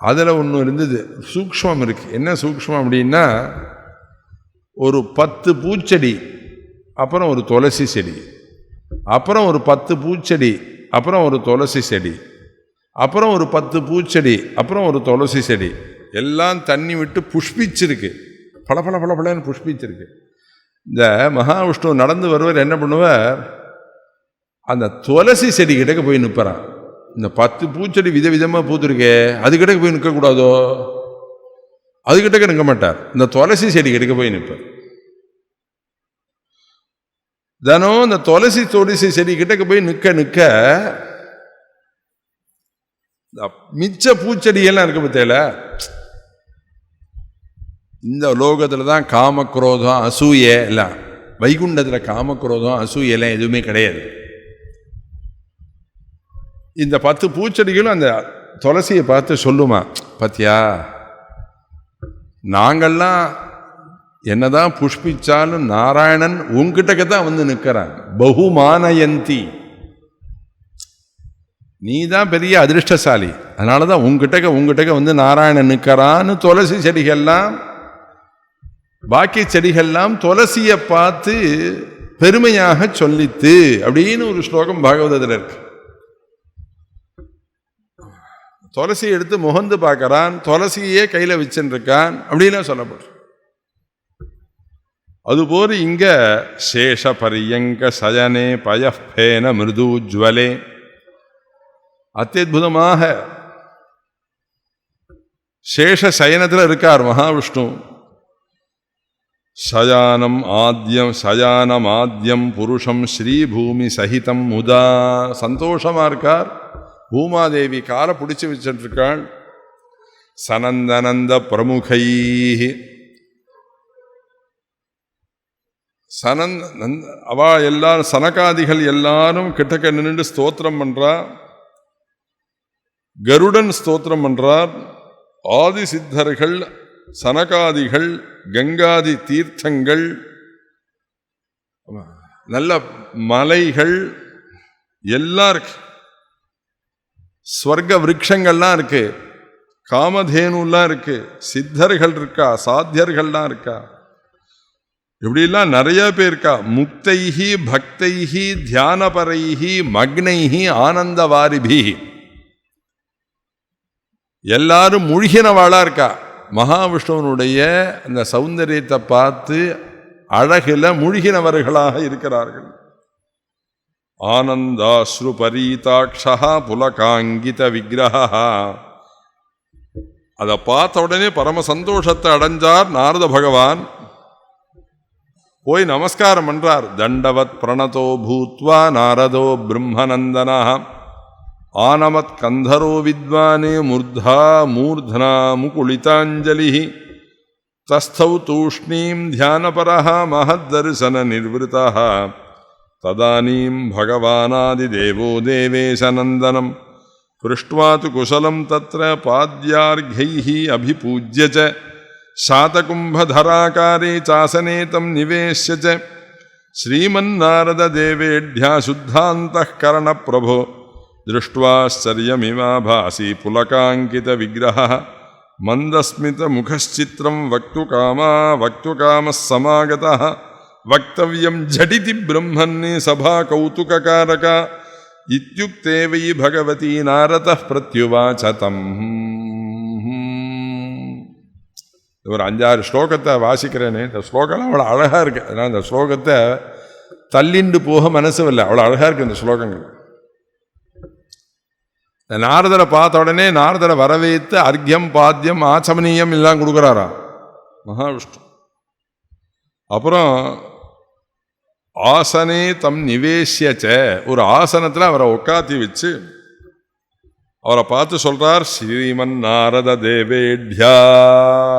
அதில் ஒன்று இருந்தது, சூக்ஷ்மம் இருக்குது. என்ன சூக்ஷ்மம் அப்படின்னா, ஒரு 10 பூச்செடி, அப்புறம் ஒரு துளசி செடி, அப்புறம் ஒரு 10 பூச்செடி, அப்புறம் ஒரு துளசி செடி, அப்புறம் ஒரு 10 பூச்செடி, அப்புறம் ஒரு துளசி செடி, எல்லாம் தண்ணி விட்டு புஷ்பிச்சிருக்கு. பல பல பல பலன்னு புஷ்பிச்சிருக்கு. இந்த மகாவிஷ்ணு நடந்து வருவார். என்ன பண்ணுவார்? அந்த துளசி செடி கிட்டக்க போய் நிற்கிறான். இந்த 10 பூச்செடி விதவிதமாக பூத்துருக்கே, அது கிட்டக்க போய் நிற்கக்கூடாதோ? அது கிட்டக்க நிற்க மாட்டார். இந்த துளசி செடி கிட்டக்க போய் நிற்பார். தினம் இந்த துளசி செடி கிட்டக்க போய் நிற்க நிற்க மிச்ச பூச்செடியெல்லாம் இருக்க பத்தியில. இந்த லோகத்தில் தான் காமக்ரோதம் அசூய எல்லாம். வைகுண்டத்தில் காமக்ரோதம் அசூயெல்லாம் எதுவுமே கிடையாது. இந்த 10 பூச்செடிகளும் அந்த துளசியை பார்த்து சொல்லுமா, பாத்தியா, நாங்கள்லாம் என்னதான் புஷ்பிச்சாலும் நாராயணன் உங்ககிட்டக்க தான் வந்து நிற்கிறான். பகுமானயந்தி, நீ தான் பெரிய அதிர்ஷ்டசாலி, அதனால தான் உங்ககிட்டக்க வந்து நாராயணன் நிற்கிறான்னு துளசி செடிகள்லாம், பாக்கி செடிகள்லாம் துளசியை பார்த்து பெருமையாக சொல்லித்து அப்படின்னு ஒரு ஸ்லோகம் பாகவதத்தில் இருக்கு. துளசியை எடுத்து முகந்து பார்க்கறான், துளசியே கையில் வச்சுருக்கான் அப்படின்னு சொல்லப்படும். அதுபோல இங்க சேஷ பரியங்க சயனே பயஃபேன மிருதூஜ்வலே, அத்தியுதமாக சேஷ சயனத்தில் இருக்கார் மகாவிஷ்ணு. சயானமாத்யம் புருஷம் ஸ்ரீபூமி சகிதம் முதா. சந்தோஷமா இருக்கார். பூமாதேவி காலை பிடிச்சி வச்சுருக்காள். சனந்தனந்த பிரமுகை அவா எல்லாரும் சனகாதிகள் எல்லாரும் கிட்டக்க நின்று ஸ்தோத்திரம் பண்றா. கருடன் ஸ்தோத்திரம் பண்றார். ஆதி சித்தர்கள், சனகாதிகள், கங்காதி தீர்த்தங்கள், நல்ல மலைகள் எல்லாம் இருக்கு. ஸ்வர்க விருட்சங்கள்லாம் இருக்கு. காமதேனுலாம் இருக்கு. சித்தர்கள் இருக்கா, சாத்தியர்கள்லாம் இருக்கா. இப்படிலாம் நிறைய பேர் இருக்கா. முக்தைஹி பக்தைஹி தியானபரைஹி மக்னைஹி ஆனந்தவாரிபி. எல்லாரும் முழுகினவாளா இருக்கா. மகாவிஷ்ணுவனுடைய அந்த சௌந்தரியத்தை பார்த்து அழகில முழுகினவர்களாக இருக்கிறார்கள். ஆனந்தாஸ்ரு பரீதாட்சா புலகாங்கித விக்கிரஹா. அதை பார்த்த உடனே பரம சந்தோஷத்தை அடைஞ்சார் நாரத பகவான். போய் நமஸ்காரம் பண்றார். தண்டவத் பிரணதோ பூத்வா நாரதோ பிரம்மநந்தனா ஆனமத் கந்தரோ வித்வானே மூர்தனா முகுளிதாஞ்சலி தஸ்தௌ தூஷ்ணீம் தியானபரஹ மஹத்தரிசன நிர்வృతः ததானீம் பகவானாதிதேவோ தேவேசநந்தனம் பृष्ट्वा तु कुशलं तत्र पाद्यार्घ्यैः अभिपूज्य च शातकुम्भधराकारे चासने तं निवेश्य च श्रीमन्नारददेवेढ्या शुद्धान्तःकरणप्रभो दृष्ट्वाश्चर्यमिवाभासि पुलकाङ्कितविग्रहः मन्दस्मितमुखश्चित्रं वक्तुकामः समागतः वक्तव्यं झटिति ब्रह्मन् सभाकौतुककारक इत्युक्ते वै भगवती नारदः प्रत्युवाच तम्. ஒரு 5-6 ஸ்லோகத்தை வாசிக்கிறேனே. இந்த ஸ்லோகம்லாம் அவ்வளோ அழகாக இருக்கு. அதனால் இந்த ஸ்லோகத்தை தள்ளிண்டு போக மனசு இல்லை. அவ்வளோ அழகாக இருக்கு இந்த ஸ்லோகங்கள். இந்த நாரதரை பார்த்த உடனே நாரதரை வரவேற்று அர்க்கியம் பாத்தியம் ஆச்சமனியம் எல்லாம் கொடுக்குறாரா மகாவிஷ்ணு. அப்புறம் ஆசனே தம் நிவேசியச்ச, ஒரு ஆசனத்தில் அவரை உட்காத்தி வச்சு அவரை பார்த்து சொல்றார், ஸ்ரீமன் நாரத தேவேட்யா,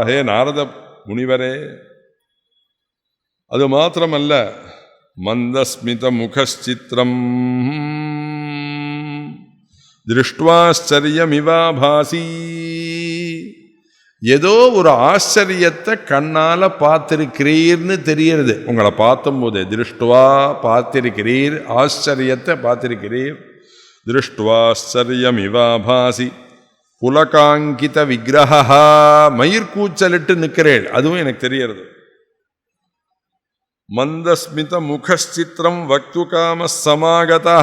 ஹே நாரத முனிவரே. அது மாத்திரமல்ல, மந்தஸ்மித முகச்சித்திரம் திருஷ்டுவாச்சரியமிவாபாசி, ஏதோ ஒரு ஆச்சரியத்தை கண்ணால பார்த்திருக்கிறீர்னு தெரியறது. உங்களை பார்த்தும் போதே திருஷ்டுவா பார்த்திருக்கிறீர், ஆச்சரியத்தை பார்த்திருக்கிறீர். திருஷ்டுவாச்சரியமிவாபாசி புலகாங்கித விக்கிரஹா, மயிர்கூச்சலிட்டு நிற்கிறேள், அதுவும் எனக்கு தெரியறது. மந்தஸ்மித முகச்சித்திரம் வக்துகாம சமாகதா,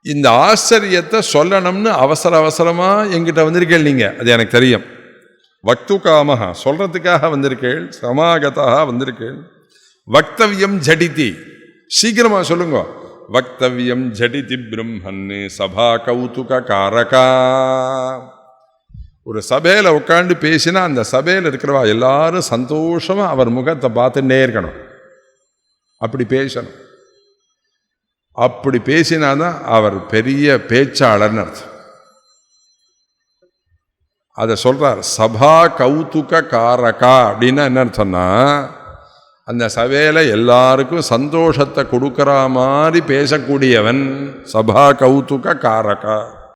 இந்த ஆச்சரியத்தை சொல்லணும்னு அவசர அவசரமா என்கிட்ட வந்திருக்கேள் நீங்க, அது எனக்கு தெரியும். வக்துகாமஹா, சொல்றதுக்காக வந்திருக்கேள். சமாகதா வந்திருக்கேள். வக்தவ்யம் ஜடிதி, சீக்கிரமா சொல்லுங்க. வக்தவ்யம் ஜடிதி பிரம்மன் சபா கௌதுக காரகா. ஒரு சபையில உட்காந்து பேசினா அந்த சபையில் இருக்கிறவா எல்லாரும் சந்தோஷமா அவர் முகத்தை பார்த்துட்டே இருக்கணும். அப்படி பேசணும். அப்படி பேசினாதான் அவர் பெரிய பேச்சாளர்னு அர்த்தம். அதை சொல்றார். சபா கௌதுக காரகா அப்படின்னா என்ன அர்த்தம்னா, அந்த சபையில எல்லாருக்கும் சந்தோஷத்தை கொடுக்கிற மாதிரி பேசக்கூடியவன் சபா கௌதுக காரகா.